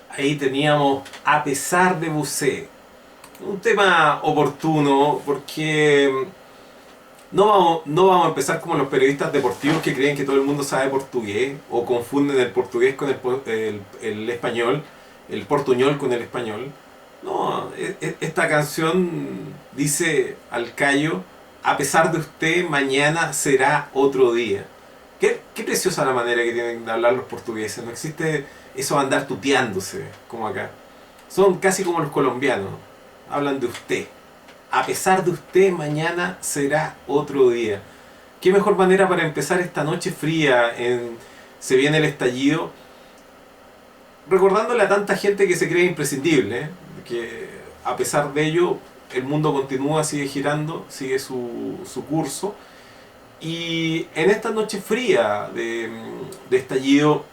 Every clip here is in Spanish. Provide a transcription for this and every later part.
Ahí teníamos A pesar de Busé. Un tema oportuno porque no vamos a empezar como los periodistas deportivos que creen que todo el mundo sabe portugués o confunden el portugués con el español, el portuñol con el español. No, esta canción dice al callo, a pesar de usted, mañana será otro día. Qué preciosa la manera que tienen de hablar los portugueses. No existe eso de andar tuteándose como acá. Son casi como los colombianos. Hablan de usted. A pesar de usted, mañana será otro día. Qué mejor manera para empezar esta noche fría Se viene el estallido, recordándole a tanta gente que se cree imprescindible, que a pesar de ello el mundo continúa, sigue girando, sigue su curso. Y en esta noche fría de estallido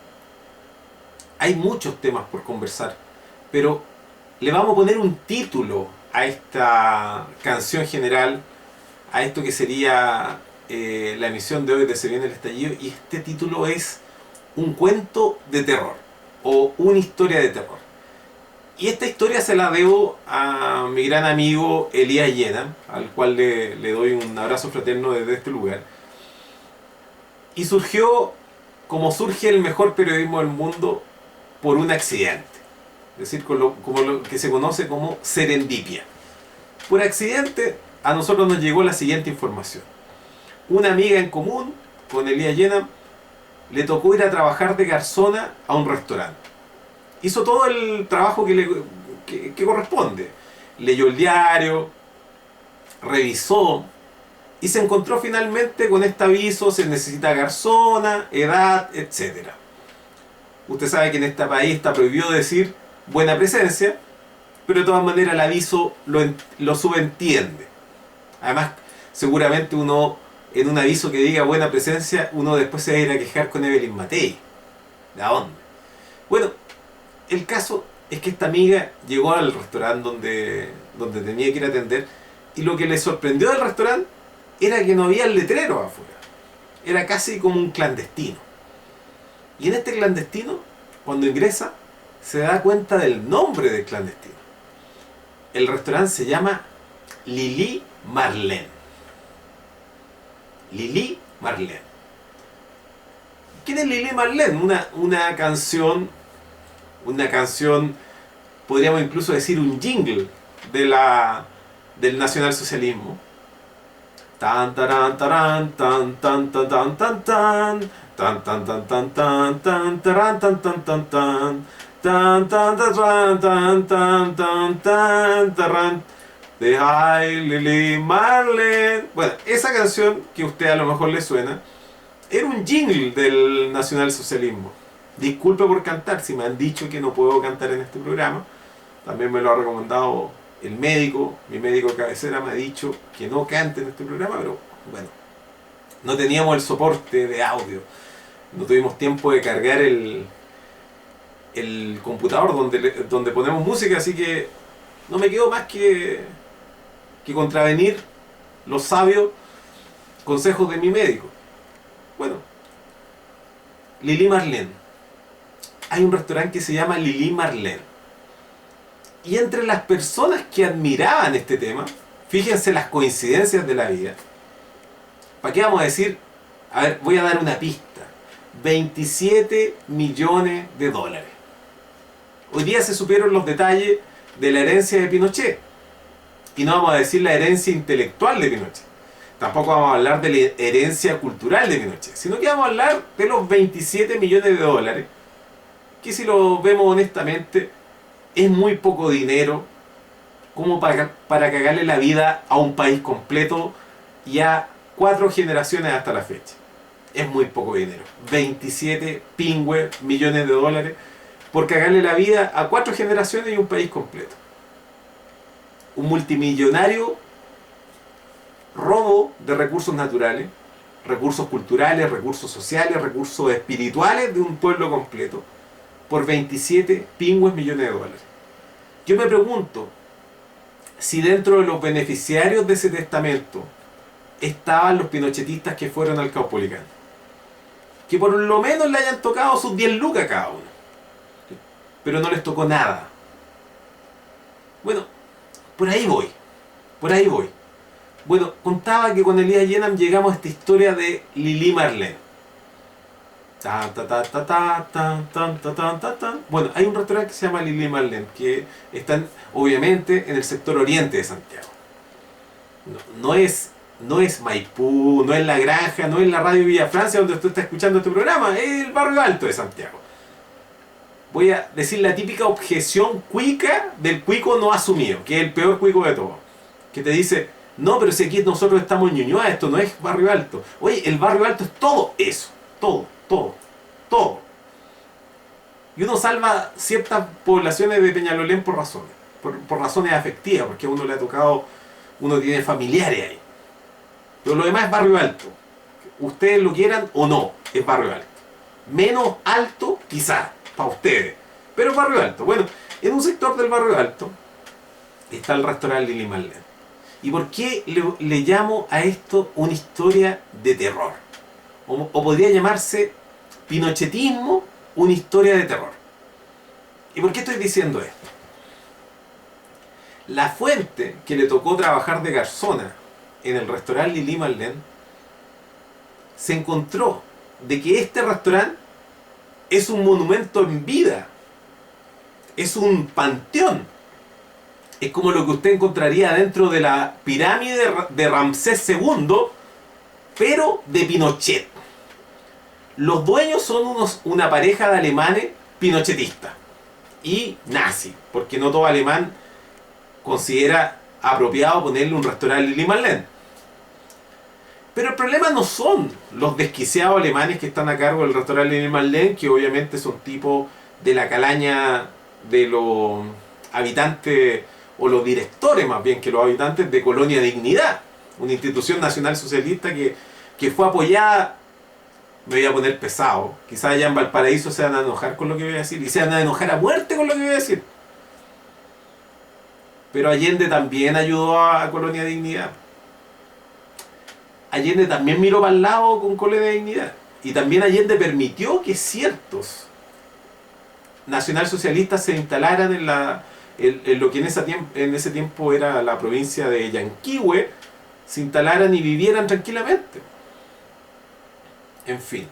hay muchos temas por conversar, pero le vamos a poner un título a esta canción general, a esto que sería la emisión de hoy de Se viene el estallido, y este título es Un cuento de terror o una historia de terror. Y esta historia se la debo a mi gran amigo Elías Llena, al cual le doy un abrazo fraterno desde este lugar. Y surgió como surge el mejor periodismo del mundo, por un accidente. Es decir, como lo que se conoce como serendipia. Por accidente, a nosotros nos llegó la siguiente información. Una amiga en común, con Elías Llena, le tocó ir a trabajar de garzona a un restaurante. Hizo todo el trabajo que corresponde. Leyó el diario, revisó y se encontró finalmente con este aviso: se necesita garzona, edad, etc. Usted sabe que en este país está prohibido decir buena presencia, pero de todas maneras el aviso lo subentiende. Además, seguramente uno, en un aviso que diga buena presencia, uno después se va a ir a quejar con Evelyn Matei. ¿De dónde? Bueno, el caso es que esta amiga llegó al restaurante donde tenía que ir a atender, y lo que le sorprendió del restaurante era que no había letrero afuera. Era casi como un clandestino. Y en este clandestino, cuando ingresa, se da cuenta del nombre del clandestino. El restaurante se llama Lili Marlene. Lili Marlene. ¿Quién es Lili Marlene? Una canción, podríamos incluso decir un jingle del nacionalsocialismo. Tan taran taran tan tan tan tan tan tan tan tan tan tan tan tan taran tan tan tan tan tan tan tan tan tan tan tan taran de Ay Lili Marlene. Bueno, esa canción que a usted a lo mejor le suena era un jingle del nacionalsocialismo. Disculpe por cantar, si me han dicho que no puedo cantar en este programa. También me lo ha recomendado el médico, mi médico de cabecera me ha dicho que no cante en este programa, pero bueno, no teníamos el soporte de audio, no tuvimos tiempo de cargar el computador donde ponemos música, así que no me quedó más que contravenir los sabios consejos de mi médico. Bueno, Lili Marlene. Hay un restaurante que se llama Lili Marlene. Y entre las personas que admiraban este tema, fíjense las coincidencias de la vida. ¿Para qué vamos a decir? A ver, voy a dar una pista. 27 millones de dólares. Hoy día se supieron los detalles de la herencia de Pinochet. Y no vamos a decir la herencia intelectual de Pinochet. Tampoco vamos a hablar de la herencia cultural de Pinochet. Sino que vamos a hablar de los 27 millones de dólares. Que si lo vemos honestamente, es muy poco dinero como para cagarle la vida a un país completo y a 4 generaciones hasta la fecha. Es muy poco dinero. 27 pingües millones de dólares por cagarle la vida a 4 generaciones y un país completo. Un multimillonario robo de recursos naturales, recursos culturales, recursos sociales, recursos espirituales de un pueblo completo, por 27 pingües millones de dólares. Yo me pregunto si dentro de los beneficiarios de ese testamento estaban los pinochetistas que fueron al Caupolicán, que por lo menos le hayan tocado sus 10 lucas cada uno. pero no les tocó nada. Bueno, por ahí voy, por ahí voy. Bueno, contaba que con Elías Yenam llegamos a esta historia de Lili Marlene. Ta, ta, ta, ta, ta, ta, ta, ta, ta, ta, ta. Bueno, hay un restaurante que se llama Lili Marlene, que está obviamente en el sector oriente de Santiago. No es Maipú, no es La Granja, no es la radio Villa Francia donde usted está escuchando este programa, es el barrio alto de Santiago. Voy a decir la típica objeción cuica del cuico no asumido, que es el peor cuico de todos. Que te dice, no, pero si aquí nosotros estamos en Ñuñoa, esto no es barrio alto. Oye, el barrio alto es todo eso, todo. Y uno salva ciertas poblaciones de Peñalolén por razones, por razones afectivas, porque a uno le ha tocado, uno tiene familiares ahí. Pero lo demás es barrio alto. Ustedes lo quieran o no, es barrio alto. Menos alto, quizás, para ustedes. Pero es barrio alto. Bueno, en un sector del barrio alto está el restaurante Lili Marlene. ¿Y por qué le llamo a esto una historia de terror? O podría llamarse pinochetismo, una historia de terror. ¿Y por qué estoy diciendo esto? La fuente que le tocó trabajar de garzona en el restaurante Lili Marlene se encontró de que este restaurante es un monumento en vida, es un panteón, es como lo que usted encontraría dentro de la pirámide de Ramsés II, pero de Pinochet. Los dueños son una pareja de alemanes pinochetistas y nazi, porque no todo alemán considera apropiado ponerle un restaurante Lili Marlene. Pero el problema no son los desquiciados alemanes que están a cargo del restaurante Lili Marlene, que obviamente son tipos de la calaña de los habitantes, o los directores más bien que los habitantes de Colonia Dignidad, una institución nacional socialista que fue apoyada, me voy a poner pesado, quizás allá en Valparaíso se van a enojar con lo que voy a decir, y se van a enojar a muerte con lo que voy a decir. Pero Allende también ayudó a Colonia Dignidad. Allende también miró para el lado con Colonia Dignidad. Y también Allende permitió que ciertos nacionalsocialistas se instalaran en lo que en ese tiempo era la provincia de Yanquihue, se instalaran y vivieran tranquilamente. En fin,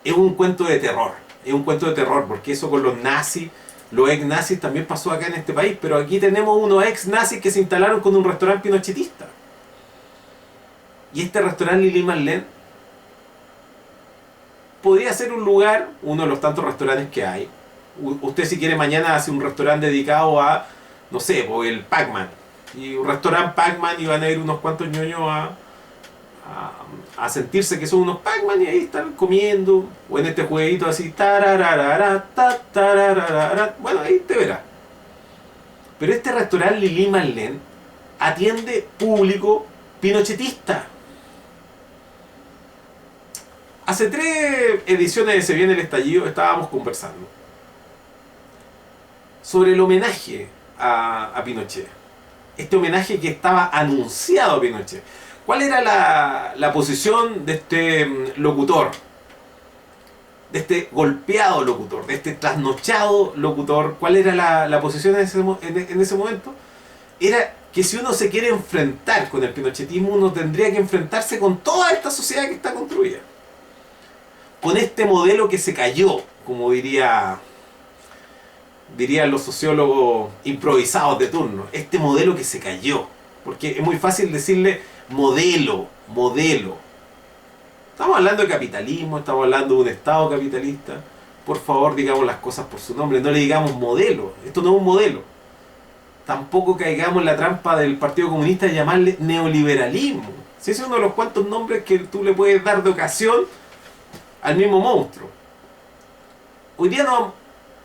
es un cuento de terror. Es un cuento de terror porque eso con los nazis, los ex nazis también pasó acá en este país, pero aquí tenemos unos ex nazis que se instalaron con un restaurante pinochetista. Y este restaurante Lili Marlene podría ser un lugar, uno de los tantos restaurantes que hay. Usted si quiere mañana hace un restaurante dedicado a, no sé, el Pac-Man. Y un restaurante Pac-Man y van a ir unos cuantos ñoños a sentirse que son unos Pac-Man y ahí están comiendo. O en este jueguito así, tararara, tararara. Bueno, ahí te verás. Pero este restaurante Lili Marlene atiende público pinochetista. Hace 3 ediciones de Se Viene el Estallido estábamos conversando sobre el homenaje a Pinochet. Este homenaje que estaba anunciado a Pinochet. ¿Cuál era la posición de este locutor? De este golpeado locutor, de este trasnochado locutor. ¿Cuál era la posición en ese momento? Era que si uno se quiere enfrentar con el pinochetismo, uno tendría que enfrentarse con toda esta sociedad que está construida. Con este modelo que se cayó, como dirían los sociólogos improvisados de turno. Este modelo que se cayó. Porque es muy fácil decirle modelo. Estamos hablando de capitalismo, estamos hablando de un Estado capitalista. Por favor, digamos las cosas por su nombre. No le digamos modelo. Esto no es un modelo. Tampoco caigamos en la trampa del Partido Comunista de llamarle neoliberalismo. Si ese es uno de los cuantos nombres que tú le puedes dar de ocasión al mismo monstruo. Hoy día no,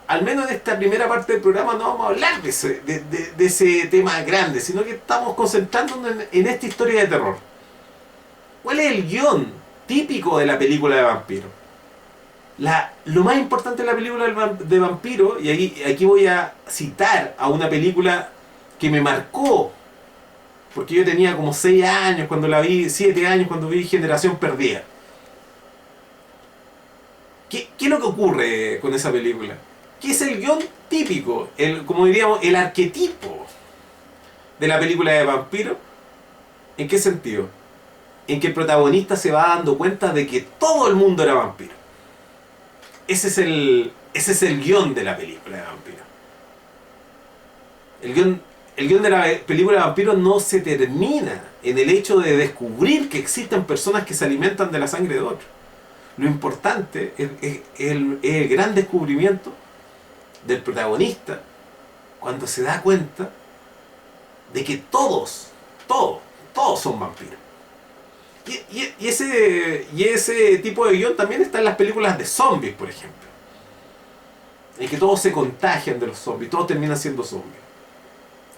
al menos en esta primera parte del programa, no vamos a hablar de ese tema grande, sino que estamos concentrándonos en esta historia de terror. ¿Cuál es el guión típico de la película de vampiro? Lo más importante de la película de vampiro, y aquí voy a citar a una película que me marcó, porque yo tenía como 6 años cuando la vi, 7 años cuando vi Generación Perdida. ¿Qué es lo que ocurre con esa película? que es el guión típico, como diríamos, el arquetipo de la película de vampiro. ¿En qué sentido? En que el protagonista se va dando cuenta de que todo el mundo era vampiro. Ese es el guión de la película de vampiro. El guión de la película de vampiro no se termina en el hecho de descubrir que existen personas que se alimentan de la sangre de otros. Lo importante es el gran descubrimiento del protagonista cuando se da cuenta de que todos son vampiros. Y ese tipo de guión también está en las películas de zombies, por ejemplo. En que todos se contagian de los zombies, todos terminan siendo zombies.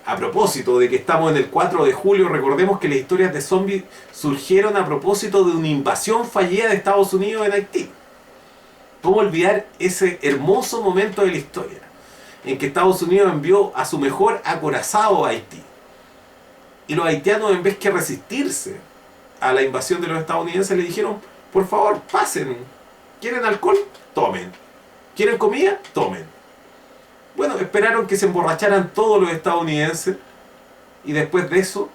A propósito de que estamos en el 4 de julio, recordemos que las historias de zombies surgieron a propósito de una invasión fallida de Estados Unidos en Haití. ¿Cómo olvidar ese hermoso momento de la historia en que Estados Unidos envió a su mejor acorazado a Haití? Y los haitianos, en vez que resistirse a la invasión de los estadounidenses, le dijeron: por favor, pasen. ¿Quieren alcohol? Tomen. ¿Quieren comida? Tomen. Bueno, esperaron que se emborracharan todos los estadounidenses, y después de eso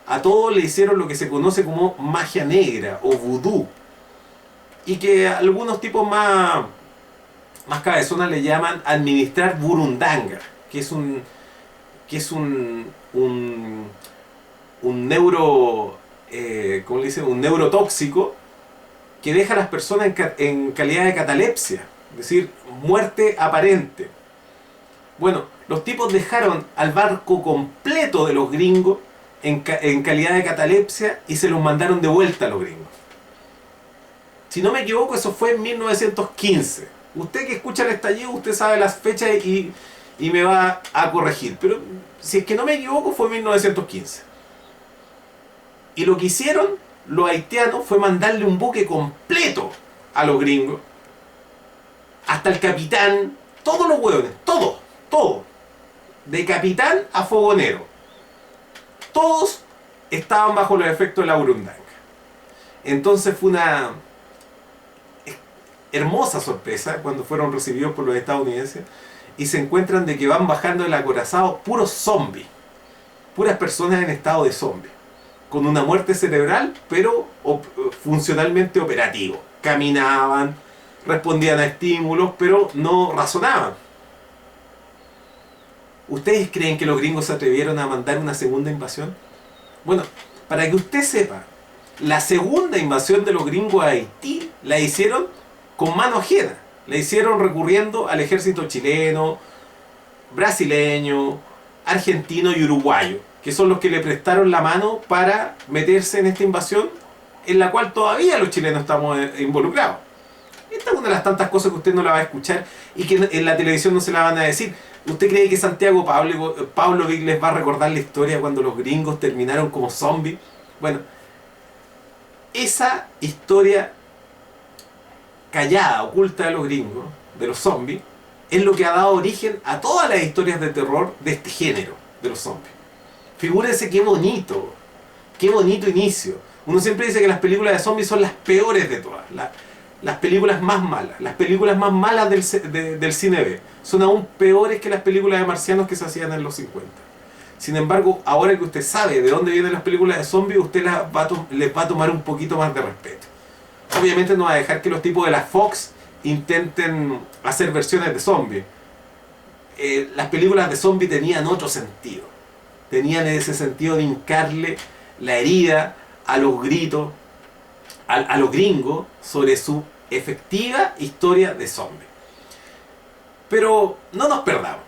a todos le hicieron lo que se conoce como magia negra o vudú, y que algunos tipos más cabezonas le llaman administrar burundanga, que es un neuro, ¿cómo le dicen? Un neurotóxico que deja a las personas en calidad de catalepsia, es decir, muerte aparente. Bueno, los tipos dejaron al barco completo de los gringos en calidad de catalepsia y se los mandaron de vuelta a los gringos. Si no me equivoco, eso fue en 1915. Usted que escucha el estallido, usted sabe las fechas y me va a corregir. Pero si es que no me equivoco, fue en 1915. Y lo que hicieron los haitianos fue mandarle un buque completo a los gringos. Hasta el capitán, todos los hueones, todo. De capitán a fogonero. Todos estaban bajo los efectos de la burundanga. Entonces fue una hermosa sorpresa cuando fueron recibidos por los estadounidenses y se encuentran de que van bajando el acorazado puros zombies. Puras personas en estado de zombie. Con una muerte cerebral, pero funcionalmente operativo. Caminaban, respondían a estímulos, pero no razonaban. ¿Ustedes creen que los gringos se atrevieron a mandar una segunda invasión? Bueno, para que usted sepa, la segunda invasión de los gringos a Haití la hicieron con mano ajena. La hicieron recurriendo al ejército chileno, brasileño, argentino y uruguayo, que son los que le prestaron la mano para meterse en esta invasión, en la cual todavía los chilenos estamos involucrados. Esta es una de las tantas cosas que usted no la va a escuchar y que en la televisión no se la van a decir. ¿Usted cree que Santiago Pavlovich les va a recordar la historia cuando los gringos terminaron como zombies? Bueno, esa historia callada, oculta de los gringos, de los zombies, es lo que ha dado origen a todas las historias de terror de este género, de los zombies. Figúrense qué bonito inicio. Uno siempre dice que las películas de zombies son las peores de todas, las películas más malas. Las películas más malas del cine B son aún peores que las películas de marcianos que se hacían en los 50. Sin embargo, ahora que usted sabe de dónde vienen las películas de zombies, usted les va a tomar un poquito más de respeto. Obviamente no va a dejar que los tipos de la Fox intenten hacer versiones de zombies. Las películas de zombies tenían otro sentido. Tenían ese sentido de hincarle la herida a los gritos, a los gringos, sobre su efectiva historia de zombies. Pero no nos perdamos.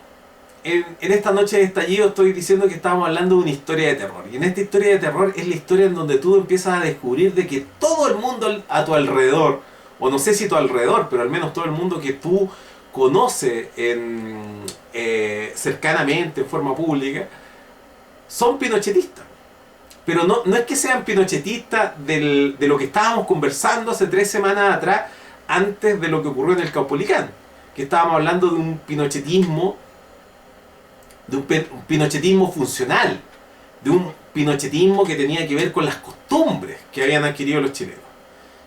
En esta noche de estallido estoy diciendo que estamos hablando de una historia de terror. Y en esta historia de terror es la historia en donde tú empiezas a descubrir de que todo el mundo a tu alrededor, o no sé si a tu alrededor, pero al menos todo el mundo que tú conoces cercanamente, en forma pública, son pinochetistas. Pero no es que sean pinochetistas de lo que estábamos conversando hace 3 semanas atrás, antes de lo que ocurrió en el Caupolicán, que estábamos hablando de un pinochetismo, funcional, de un pinochetismo que tenía que ver con las costumbres que habían adquirido los chilenos.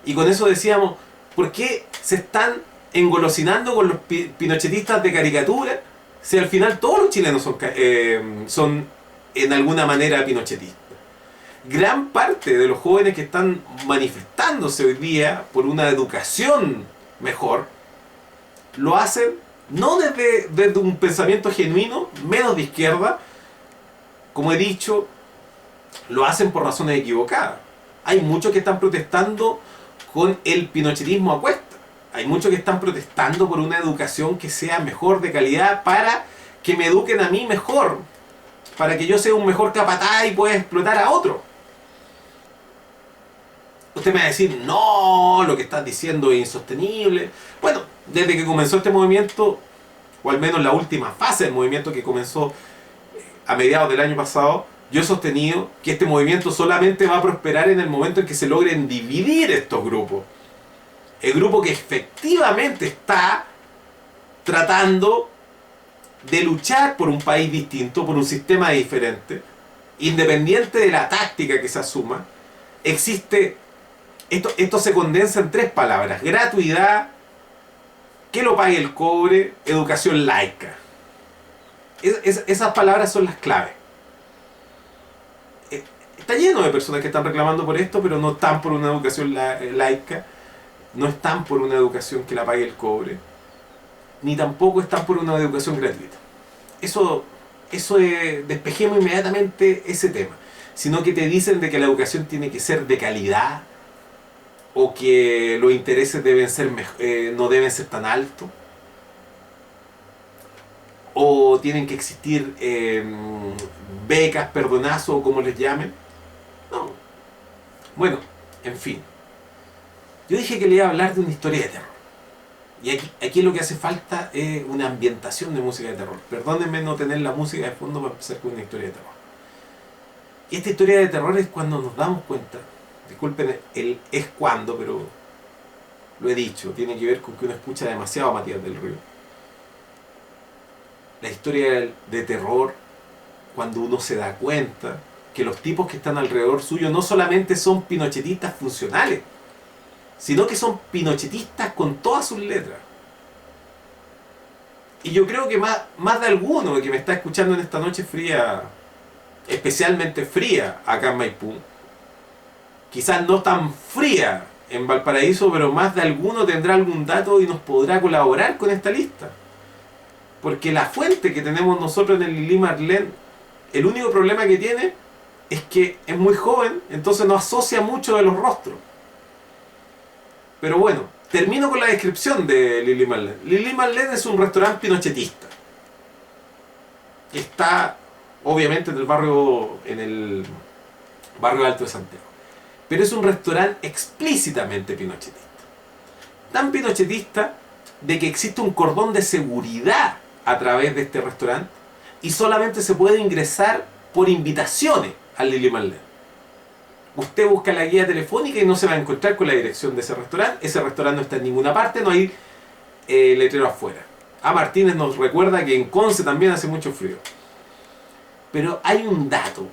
Y con eso decíamos, ¿por qué se están engolosinando con los pinochetistas de caricatura, si al final todos los chilenos son en alguna manera pinochetistas. Gran parte de los jóvenes que están manifestándose hoy día por una educación mejor, lo hacen no desde un pensamiento genuino, menos de izquierda, como he dicho, lo hacen por razones equivocadas. Hay muchos que están protestando con el pinochetismo a cuesta. Hay muchos que están protestando por una educación que sea mejor de calidad para que me eduquen a mí mejor, para que yo sea un mejor capataz y pueda explotar a otro. Usted me va a decir, no, lo que estás diciendo es insostenible. Bueno, desde que comenzó este movimiento, o al menos la última fase del movimiento que comenzó a mediados del año pasado, yo he sostenido que este movimiento solamente va a prosperar en el momento en que se logren dividir estos grupos. El grupo que efectivamente está tratando de luchar por un país distinto, por un sistema diferente, independiente de la táctica que se asuma. Existe, esto se condensa en 3 palabras: gratuidad, que lo pague el cobre, educación laica. Esas palabras son las claves. Está lleno de personas que están reclamando por esto, pero no están por una educación laica, no están por una educación que la pague el cobre, ni tampoco están por una educación gratuita. Eso despejemos inmediatamente ese tema. Sino que te dicen de que la educación tiene que ser de calidad, o que los intereses deben ser no deben ser tan altos, o tienen que existir becas, perdonazos, o como les llamen. No. Bueno, en fin. Yo dije que le iba a hablar de una historia de terror. Y aquí lo que hace falta es una ambientación de música de terror. Perdónenme no tener la música de fondo para empezar con una historia de terror. Y esta historia de terror es cuando nos damos cuenta, disculpen el es cuando, pero lo he dicho, tiene que ver con que uno escucha demasiado a Matías del Río. La historia de terror, cuando uno se da cuenta que los tipos que están alrededor suyo no solamente son pinochetistas funcionales, sino que son pinochetistas con todas sus letras. Y yo creo que más de alguno que me está escuchando en esta noche fría, especialmente fría acá en Maipú, quizás no tan fría en Valparaíso, pero más de alguno tendrá algún dato y nos podrá colaborar con esta lista. Porque la fuente que tenemos nosotros en el Lili Marlene, el único problema que tiene es que es muy joven, entonces no asocia mucho de los rostros. Pero bueno, termino con la descripción de Lili Marlene. Lili Marlene es un restaurante pinochetista. Está obviamente en el barrio Alto de Santiago. Pero es un restaurante explícitamente pinochetista. Tan pinochetista de que existe un cordón de seguridad a través de este restaurante y solamente se puede ingresar por invitaciones al Lili Marlene. Usted busca la guía telefónica y no se va a encontrar con la dirección de ese restaurante. Ese restaurante no está en ninguna parte, no hay letrero afuera. A Martínez nos recuerda que en Conce también hace mucho frío. Pero hay un dato,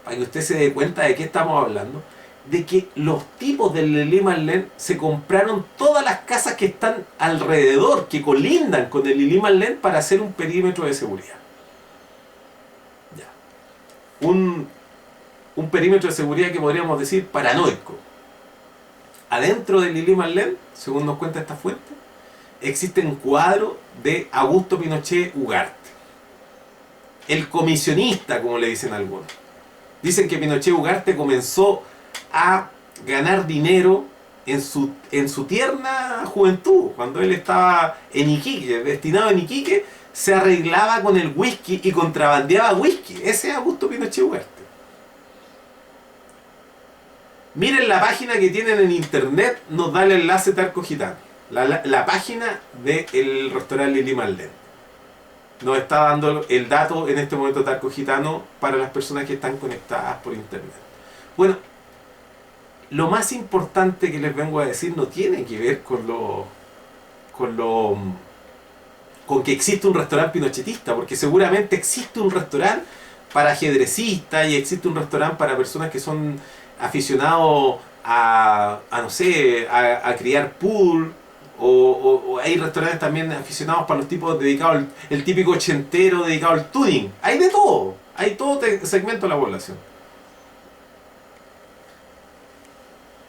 para que usted se dé cuenta de qué estamos hablando, de que los tipos del Lili Marlene se compraron todas las casas que están alrededor, que colindan con el Lili Marlene, para hacer un perímetro de seguridad. Ya. Un perímetro de seguridad que podríamos decir paranoico. Adentro del Lili Marlene, según nos cuenta esta fuente, existen cuadros de Augusto Pinochet Ugarte, el comisionista, como le dicen algunos. Dicen que Pinochet Ugarte comenzó a ganar dinero en su tierna juventud, cuando él estaba en Iquique, destinado en Iquique, se arreglaba con el whisky y contrabandeaba whisky. Ese es Augusto Pinochet Ugarte. Miren la página que tienen en internet, nos da el enlace Tarco Gitano. La página del restaurante Lili Marlene. Nos está dando el dato en este momento Tarco Gitano para las personas que están conectadas por internet. Bueno, lo más importante que les vengo a decir no tiene que ver con que existe un restaurante pinochetista, porque seguramente existe un restaurante para ajedrecistas y existe un restaurante para personas que son aficionados a no sé, a criar pool O hay restaurantes también aficionados para los tipos dedicados, el típico ochentero dedicado al tuning. Hay de todo. Hay todo segmento de la población.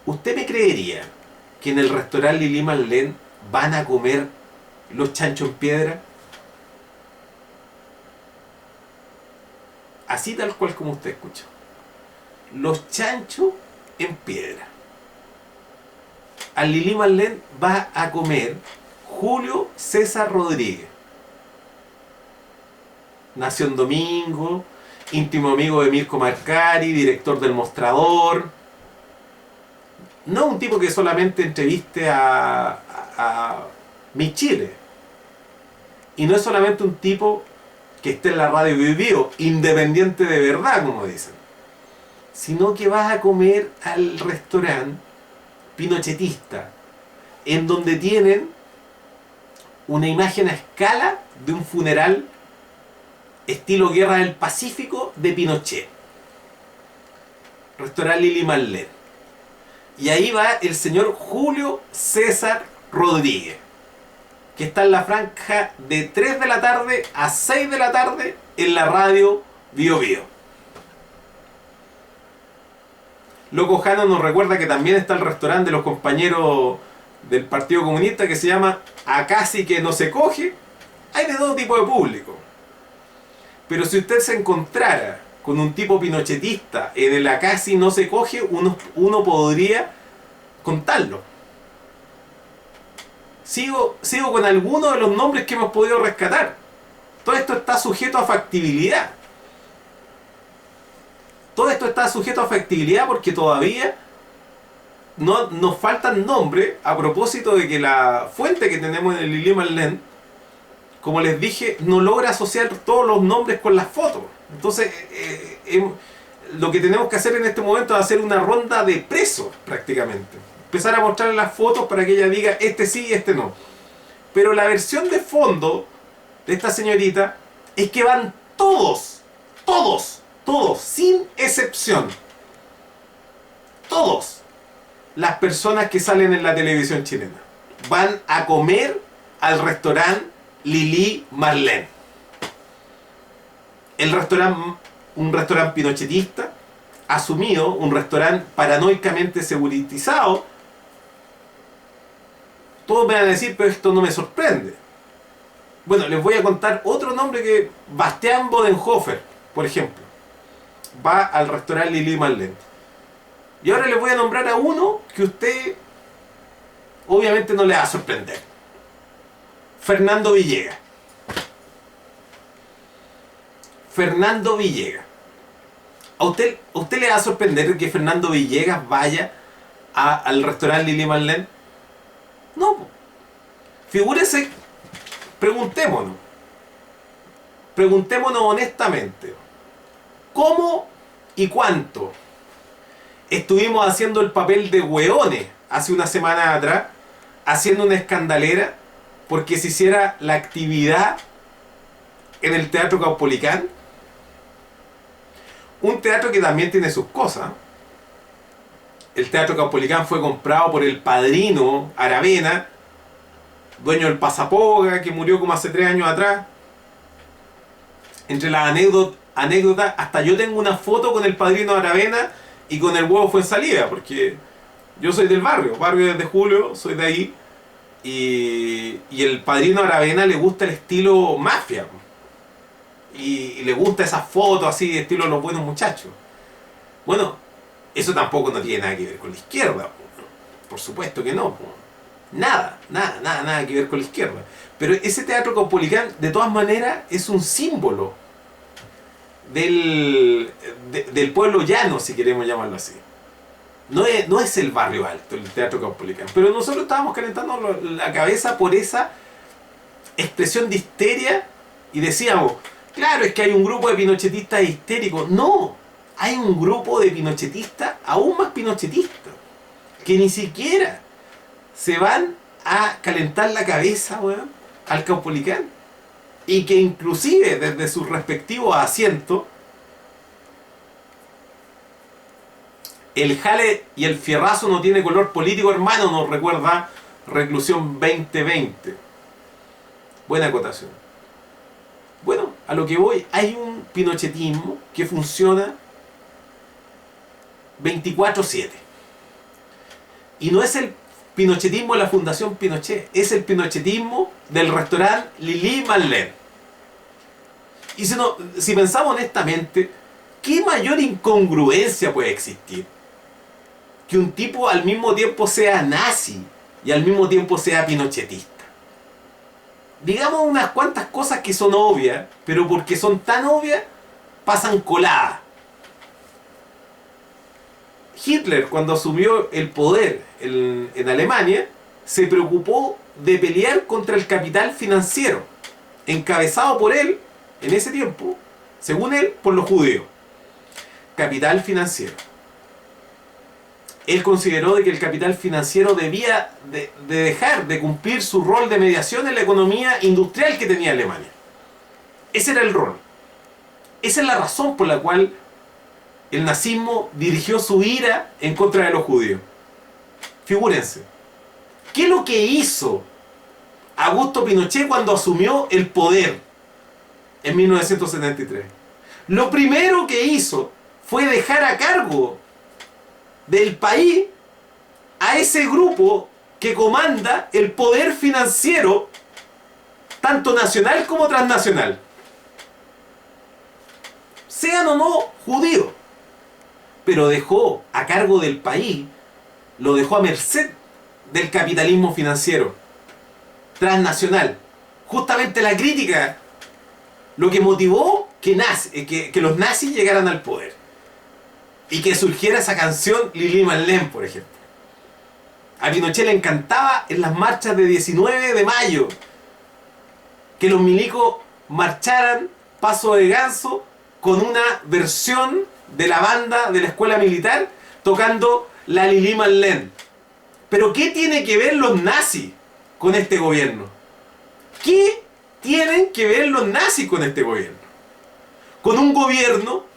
¿Usted me creería que en el restaurante Lili Marlene van a comer los chanchos en piedra? Así tal cual como usted escucha. Los chanchos en piedra. Al Lili Marlene va a comer Julio César Rodríguez. Nació en Domingo, íntimo amigo de Mirko Marcari, director del Mostrador. No un tipo que solamente entreviste a Mi Chile. Y no es solamente un tipo que esté en la radio vivido, independiente de verdad, como dicen. Sino que vas a comer al restaurante pinochetista, en donde tienen una imagen a escala de un funeral estilo Guerra del Pacífico de Pinochet. Restaurante Lili Marlene. Y ahí va el señor Julio César Rodríguez, que está en la franja de 3 de la tarde a 6 de la tarde en la radio Bio Bio. Loco Jano nos recuerda que también está el restaurante de los compañeros del Partido Comunista que se llama Acá sí que no se coge. Hay de todo tipo de público. Pero si usted se encontrara con un tipo pinochetista en el Acá sí no se coge, uno podría contarlo. Sigo con algunos de los nombres que hemos podido rescatar. Todo esto está sujeto a factibilidad. Todo esto está sujeto a factibilidad porque todavía no, nos faltan nombres a propósito de que la fuente que tenemos en el Lili Marlene, como les dije, no logra asociar todos los nombres con las fotos. Entonces, lo que tenemos que hacer en este momento es hacer una ronda de presos prácticamente. Empezar a mostrarle las fotos para que ella diga este sí y este no. Pero la versión de fondo de esta señorita es que van todos, sin excepción, todos las personas que salen en la televisión chilena van a comer al restaurante Lili Marlene. El restaurante, un restaurante pinochetista, asumido, un restaurante paranoicamente seguritizado. Todos me van a decir, pero esto no me sorprende. Bueno, les voy a contar otro nombre que Bastián Bodenhofer, por ejemplo, va al restaurante Lili Marlene. Y ahora les voy a nombrar a uno que usted obviamente no le va a sorprender. Fernando Villegas. Fernando Villegas. ¿A usted le va a sorprender que Fernando Villegas vaya al restaurante Lili Marlene? No. Figúrese, preguntémonos honestamente. ¿Cómo y cuánto estuvimos haciendo el papel de hueones hace una semana atrás, haciendo una escandalera porque se hiciera la actividad en el Teatro Caupolicán? Un teatro que también tiene sus cosas. El Teatro Caupolicán fue comprado por el padrino Aravena, dueño del Pasapoga, que murió como hace 3 años atrás. Entre las anécdotas, hasta yo tengo una foto con el padrino Aravena y con el huevo Fuenzalida, porque yo soy del barrio desde Julio, soy de ahí, y el padrino Aravena le gusta el estilo mafia, y le gusta esas fotos así de estilo Los Buenos Muchachos. Bueno, eso tampoco no tiene nada que ver con la izquierda, por supuesto que no, nada que ver con la izquierda. Pero ese Teatro Caupolicán, de todas maneras, es un símbolo del pueblo llano, si queremos llamarlo así. No es el barrio alto, el Teatro Caupolicán. Pero nosotros estábamos calentando la cabeza por esa expresión de histeria y decíamos, claro, es que hay un grupo de pinochetistas histéricos. No, hay un grupo de pinochetistas aún más pinochetistas, que ni siquiera se van a calentar la cabeza, weón, al Caupolicán, y que inclusive desde sus respectivos asientos el jale y el fierrazo no tiene color político, hermano, nos recuerda reclusión 2020. Buena acotación. Bueno, a lo que voy, hay un pinochetismo que funciona 24/7. Y no es el pinochetismo de la Fundación Pinochet, es el pinochetismo del restaurante Lili Marlene. Y si pensamos honestamente, ¿qué mayor incongruencia puede existir? Que un tipo al mismo tiempo sea nazi y al mismo tiempo sea pinochetista. Digamos unas cuantas cosas que son obvias, pero porque son tan obvias, pasan coladas. Hitler, cuando asumió el poder en Alemania, se preocupó de pelear contra el capital financiero, encabezado por él, en ese tiempo, según él, por los judíos. Capital financiero. Él consideró de que el capital financiero debía de dejar de cumplir su rol de mediación en la economía industrial que tenía Alemania. Ese era el rol. Esa es la razón por la cual el nazismo dirigió su ira en contra de los judíos. Figúrense, ¿qué es lo que hizo Augusto Pinochet cuando asumió el poder en 1973? Lo primero que hizo fue dejar a cargo del país a ese grupo que comanda el poder financiero, tanto nacional como transnacional. Sean o no judíos. Pero dejó a cargo del país, lo dejó a merced del capitalismo financiero transnacional. Justamente la crítica, lo que motivó que los nazis llegaran al poder. Y que surgiera esa canción Lili Marlene, por ejemplo. A Pinochet le encantaba en las marchas de 19 de mayo que los milicos marcharan paso de ganso con una versión de la banda de la escuela militar tocando la Lili Marlene. Pero ¿qué tiene que ver los nazis con este gobierno? ¿Qué tienen que ver los nazis con este gobierno? Con un gobierno...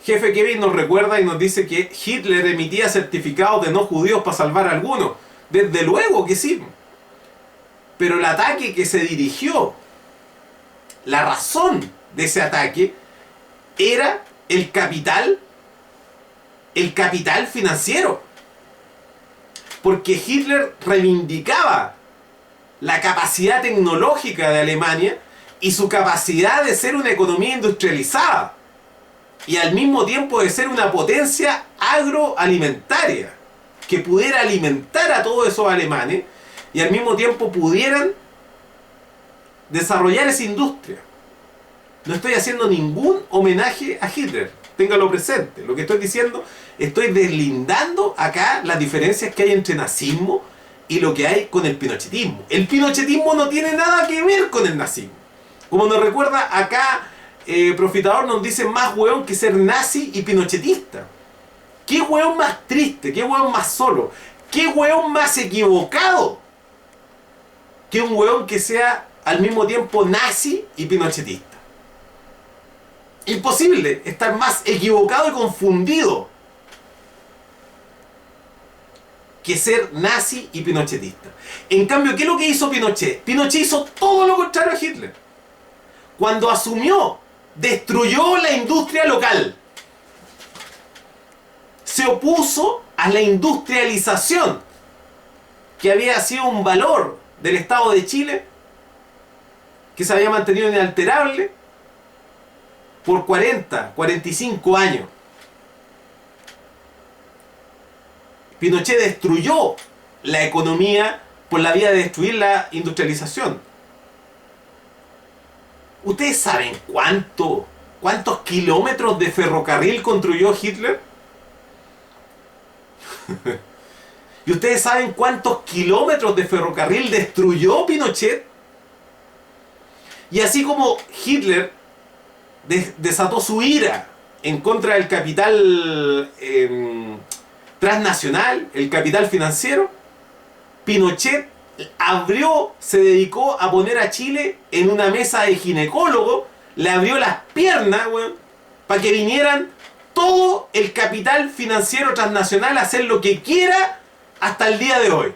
Jefe Kevin nos recuerda y nos dice que Hitler emitía certificados de no judíos para salvar a algunos. Desde luego que sí. Pero el ataque que se dirigió, la razón de ese ataque, era el capital financiero. Porque Hitler reivindicaba la capacidad tecnológica de Alemania y su capacidad de ser una economía industrializada. Y al mismo tiempo de ser una potencia agroalimentaria que pudiera alimentar a todos esos alemanes y al mismo tiempo pudieran desarrollar esa industria. No estoy haciendo ningún homenaje a Hitler, téngalo presente. Lo que estoy diciendo, estoy deslindando acá las diferencias que hay entre nazismo y lo que hay con el pinochetismo. El pinochetismo no tiene nada que ver con el nazismo. Como nos recuerda acá Profitador, nos dice más hueón que ser nazi y pinochetista. ¿Qué hueón más triste? ¿Qué hueón más solo? ¿Qué hueón más equivocado que un hueón que sea al mismo tiempo nazi y pinochetista? Imposible estar más equivocado y confundido que ser nazi y pinochetista. En cambio, ¿qué es lo que hizo Pinochet? Pinochet hizo todo lo contrario a Hitler. Cuando asumió, destruyó la industria local. Se opuso a la industrialización, que había sido un valor del Estado de Chile, que se había mantenido inalterable por 45 años. Pinochet destruyó la economía por la vía de destruir la industrialización. ¿Ustedes saben cuántos kilómetros de ferrocarril construyó Hitler? ¿Y ustedes saben cuántos kilómetros de ferrocarril destruyó Pinochet? Y así como Hitler desató su ira en contra del capital transnacional, el capital financiero, Pinochet se dedicó a poner a Chile en una mesa de ginecólogo, le abrió las piernas, para que vinieran todo el capital financiero transnacional a hacer lo que quiera hasta el día de hoy.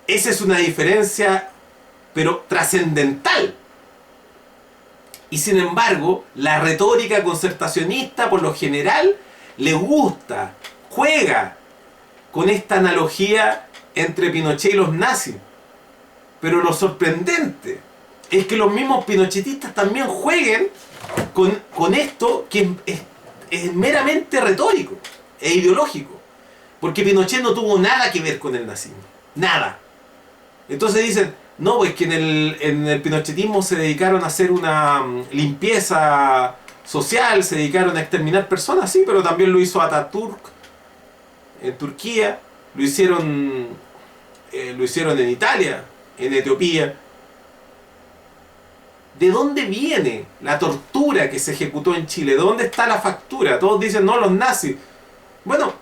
Esa es una diferencia, pero trascendental. Y sin embargo, la retórica concertacionista, por lo general, le gusta, juega con esta analogía entre Pinochet y los nazis. Pero lo sorprendente es que los mismos pinochetistas también jueguen con esto que es meramente retórico e ideológico. Porque Pinochet no tuvo nada que ver con el nazismo. Nada. Entonces dicen, no, pues que en el pinochetismo se dedicaron a hacer una limpieza social, se dedicaron a exterminar personas, sí, pero también lo hizo Atatürk en Turquía, lo hicieron en Italia, en Etiopía. ¿De dónde viene la tortura que se ejecutó en Chile? ¿De dónde está la factura? Todos dicen, no, los nazis. Bueno,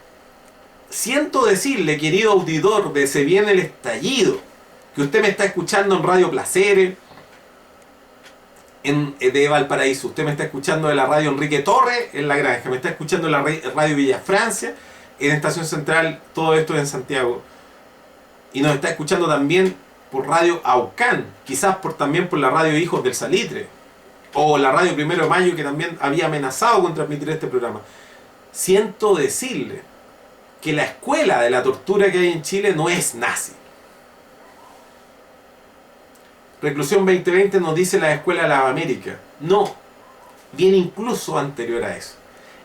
siento decirle, querido auditor de Se Viene el Estallido, que usted me está escuchando en Radio Placeres, de Valparaíso, usted me está escuchando de la radio Enrique Torres en La Granja, me está escuchando en la radio Villa Francia, en Estación Central, todo esto en Santiago, y nos está escuchando también por Radio Aucán, quizás también por la radio Hijos del Salitre, o la radio Primero de Mayo, que también había amenazado con transmitir este programa. Siento decirle que la escuela de la tortura que hay en Chile no es nazi. Reclusión 2020 nos dice la Escuela de las Américas. No, viene incluso anterior a eso.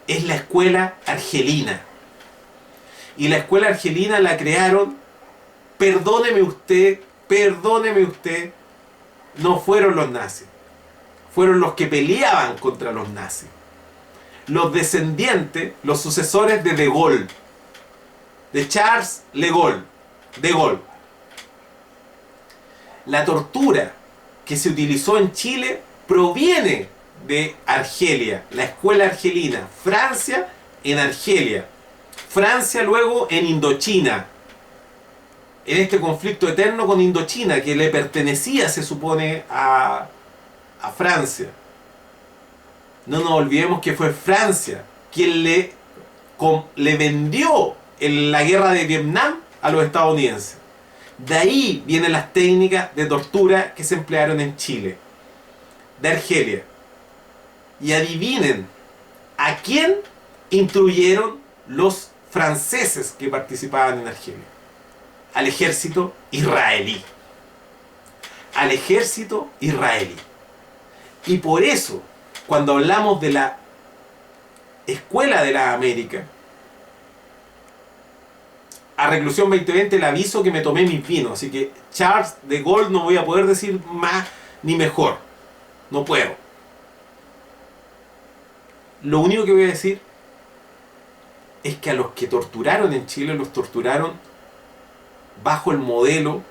Es la escuela argelina. Y la escuela argelina la crearon, perdóneme usted, no fueron los nazis. Fueron los que peleaban contra los nazis. Los descendientes, los sucesores de De Gaulle. De Charles de Gaulle. La tortura que se utilizó en Chile proviene de Argelia, la escuela argelina. Francia en Argelia. Francia luego en Indochina. En este conflicto eterno con Indochina, que le pertenecía, se supone, a Francia. No nos olvidemos que fue Francia quien le vendió en la guerra de Vietnam a los estadounidenses. De ahí vienen las técnicas de tortura que se emplearon en Chile, de Argelia. Y adivinen, ¿a quién instruyeron los franceses que participaban en Argelia? Al ejército israelí. Al ejército israelí. Y por eso, cuando hablamos de la Escuela de la América, a Reclusión 2020 le aviso que me tomé mis vinos, así que Charles de Gaulle no voy a poder decir más ni mejor. No puedo. Lo único que voy a decir es que a los que torturaron en Chile los torturaron bajo el modelo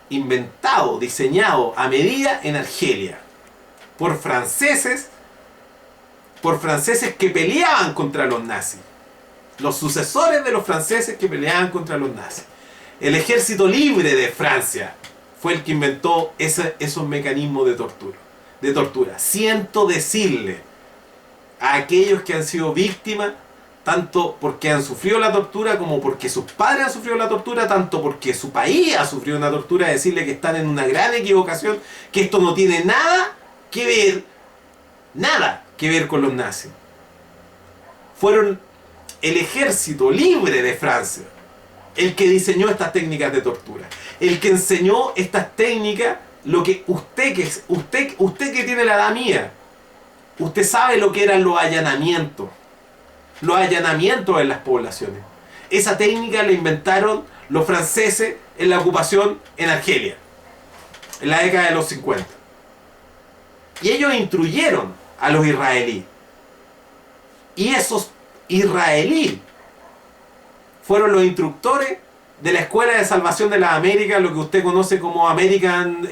inventado, diseñado a medida en Argelia por franceses que peleaban contra los nazis. Los sucesores de los franceses que peleaban contra los nazis. El ejército libre de Francia fue el que inventó esos mecanismos de tortura. Siento decirle a aquellos que han sido víctimas, tanto porque han sufrido la tortura como porque sus padres han sufrido la tortura, tanto porque su país ha sufrido una tortura, decirle que están en una gran equivocación, que esto no tiene nada que ver con los nazis. Fueron el ejército libre de Francia el que diseñó estas técnicas de tortura, el que enseñó estas técnicas. Lo que usted que tiene la edad mía, usted sabe lo que eran los allanamientos en las poblaciones. Esa técnica la inventaron los franceses en la ocupación en Argelia, en la década de los 50. Y ellos instruyeron a los israelíes. Y esos israelíes fueron los instructores de la Escuela de Salvación de las Américas, lo que usted conoce como American...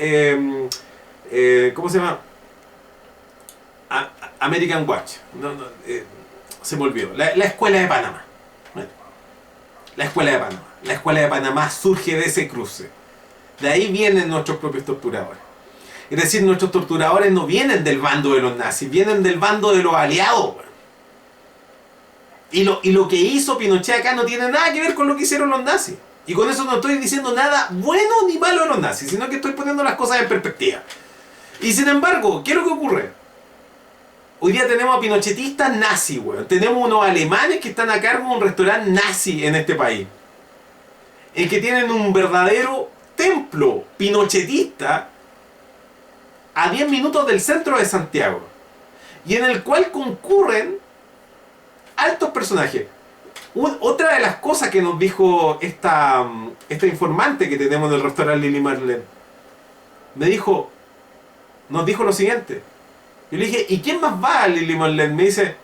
¿cómo se llama? American Watch. Se me olvidó. La Escuela de Panamá. Bueno, la Escuela de Panamá. La Escuela de Panamá surge de ese cruce. De ahí vienen nuestros propios torturadores. Es decir, nuestros torturadores no vienen del bando de los nazis, vienen del bando de los aliados. Y lo que hizo Pinochet acá no tiene nada que ver con lo que hicieron los nazis. Y con eso no estoy diciendo nada bueno ni malo de los nazis, sino que estoy poniendo las cosas en perspectiva. Y sin embargo, ¿qué es lo que ocurre? Hoy día tenemos a pinochetistas nazis, weón. Tenemos unos alemanes que están a cargo de un restaurante nazi en este país. En que tienen un verdadero templo pinochetista a 10 minutos del centro de Santiago. Y en el cual concurren altos personajes. Otra de las cosas que nos dijo esta informante que tenemos en el restaurante Lili Marlene, nos dijo lo siguiente. Yo le dije, ¿y quién más va a Lili Marlene? Me dice,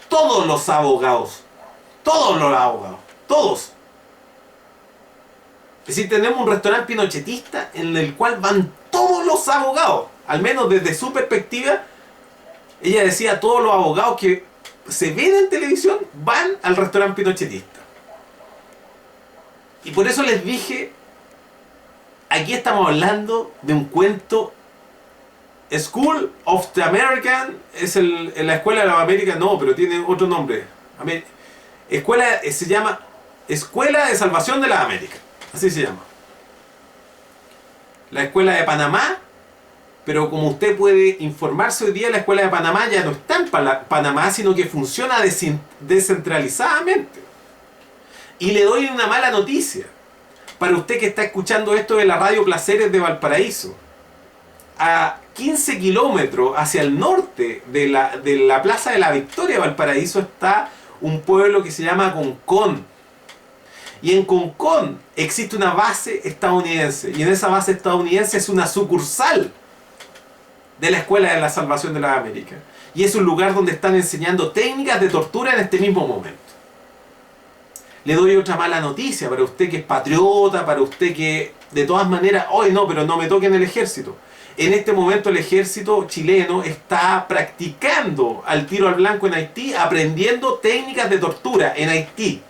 todos los abogados. Todos los abogados. Todos. Es decir, tenemos un restaurante pinochetista en el cual van todos los abogados. Al menos desde su perspectiva, ella decía, todos los abogados que se ven en televisión van al restaurante pinochetista. Y por eso les dije, aquí estamos hablando de un cuento. School of the American es la escuela de la América, no, pero tiene otro nombre. Se llama Escuela de Salvación de la América, así se llama. La escuela de Panamá, pero como usted puede informarse hoy día, la escuela de Panamá ya no está en Panamá, sino que funciona descentralizadamente. Y le doy una mala noticia para usted que está escuchando esto de la radio Placeres de Valparaíso. A 15 kilómetros hacia el norte de la Plaza de la Victoria de Valparaíso está un pueblo que se llama Concón. Y en Concón existe una base estadounidense. Y en esa base estadounidense es una sucursal de la Escuela de la Salvación de la América. Y es un lugar donde están enseñando técnicas de tortura en este mismo momento. Le doy otra mala noticia para usted que es patriota, para usted que de todas maneras, hoy no, pero no me toquen el ejército. En este momento el ejército chileno está practicando al tiro al blanco en Haití, aprendiendo técnicas de tortura en Haití.